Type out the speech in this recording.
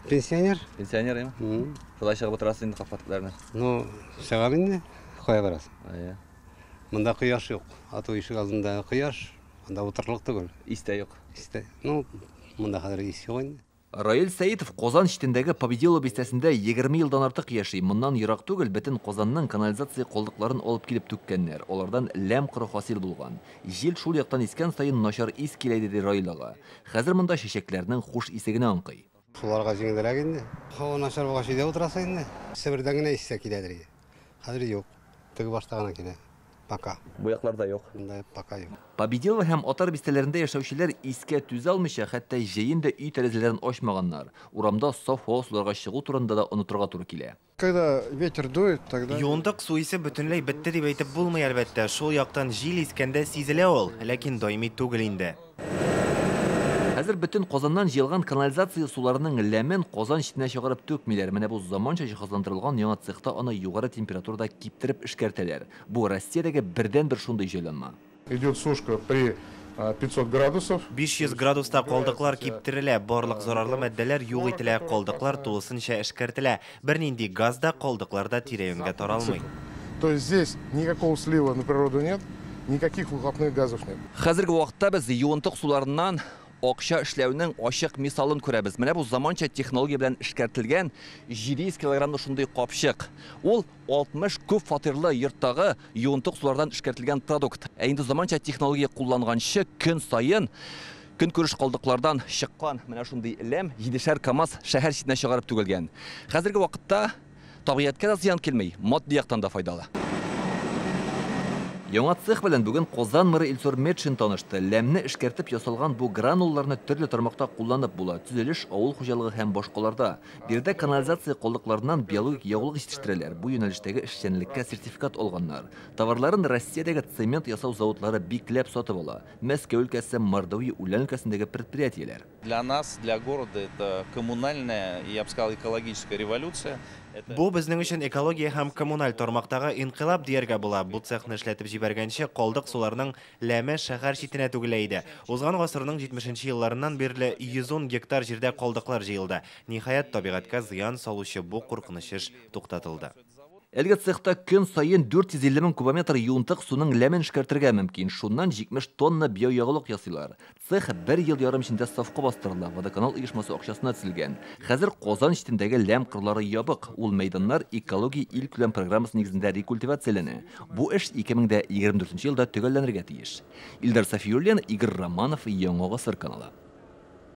Пенсионер. Пенсионер ем? Шолай шығып отырасыз енді қапқаттықтарына? Ну, шығам енді, қоя барасың. Ая. Мында құяш жоқ. Ату ишік алдында құяш, мында отырлық түгіл. Исте жоқ. Исте. Ну, мында қазір ис жоқ енді. Раил Саитов Қозан шетіндегі Победило бестесінде 20 жылдан артық яши. Мұнан ирақ түгіл бітін Қозанның канализация қолдықларын олып келіп түккеннер. Олардан ләм қыры хасил болған. Жел шул яқтан искен сайын нашар ис келейді де Раилаға. Қазір мұнда шешеклерінің хуш исегіне анқый. Шуларға жеңдірәк енді. Хауа нашар болға шеде отыраса енді. Сібірден гіне иссе келедір. Қазір жоқ. Түгі баштағана келе. Пока. Бұяқларда жоқ. Пока жоқ. Победило һәм Отар бистелерінде яшаучылар искә түзә алмыйча, хәтта җәйендә үй тәрәзәләрен ачмаганнар. Урамда саф һава суларга чыгу турында да онытырга туры килә. Когда ветер дует, тогда... Юындык су исе бөтенләй бетте дип әйтеп булмый әлбәттә. Шул яктан җил искәндә сизелә ул, ләкин даими түгел инде. Хәзер бөтен Казаннан җыелган канализация суларының ләмен Казан читенә чыгарып түкмиләр. Менә бу заманча җиһазландырылган яңа цехта аны югары температурада киптереп эшкәртәләр. Бу Россиядәге бердән-бер шундый җайланма. Идет сушка при 500 градусов. 500 градуста калдыклар киптерелә, барлык зарарлы матдәләр юк ителә, калдыклар тулысынча эшкәртелә. Бернинди газ да калдыкларда тирә-юньгә таралмый. То есть здесь никакого слива на природу нет, никаких выхлопных газов нет. Хәзерге вакытта без юынтык суларыннан акча эшләүнең ачык мисалын күрәбез. Менә бу заманча технология белән эшкәртелгән 700 килограммлы шундый капчык. Ул 60 күп фатирлы йорттагы юынтык сулардан эшкәртелгән продукт. Ә инде заманча технология кулланганчы көн сайын көнкүреш калдыклардан чыккан менә шундый ләм 7шәр КАМАЗ шәһәр читенә чыгарып түгелгән. Хәзерге вакытта табигатькә да зыян килмәй, матди яктан да файдалы. Яңа цех белән бүген Казан мэры Илсур Метшин танышты. Ләмне эшкәртеп ясалган бу гранулларны төрле тармакта кулланып була. Төзелеш, авыл хуҗалыгы һәм башкаларда. Бирдә канализация калдыкларыннан биологик яулык җитештерәләр. Бу юнәлештәге эшчәнлеккә сертификат алганнар. Товарларын Россиядәге цемент ясау заводлары бикләп сатып ала. Мәскәү өлкәсе, Мордовия үлән өлкәсендәге предприятиеләр. Для нас, для города, это коммунальная, я бы сказал, экологическая революция. Бу безнең өчен экология һәм коммуналь тармактагы инкыйлаб дияргә була. Бу цехны эшләтеп җибәргәнче калдык суларның ләме шәһәр читенә түгел иде. Узган гасырның 70нче елларыннан бирле 110 гектар җирдә калдыклар җыелды. Ниһаять табигатькә зыян салучы бу куркыныч эш туктатылды. Әлге цехта көн сайын 450 мең кубометр юынтык суның ләмен эшкәртергә мөмкин. Шуннан 70 тонна биоягылык ясыйлар. Цех 1 ел ярым эчендә сафка бастырыла. Водоканал оешмасы акчасына төзелгән. Хәзер Казан читендәге ләм кырлары ябык. Ул мәйданнар экология ил күләм программасы нигезендә рекультивацияләнә. Бу эш 2024 елда төгәлләнергә тиеш. Илдар Сафиуллин, Игорь Романов, Яңа Гасыр каналы.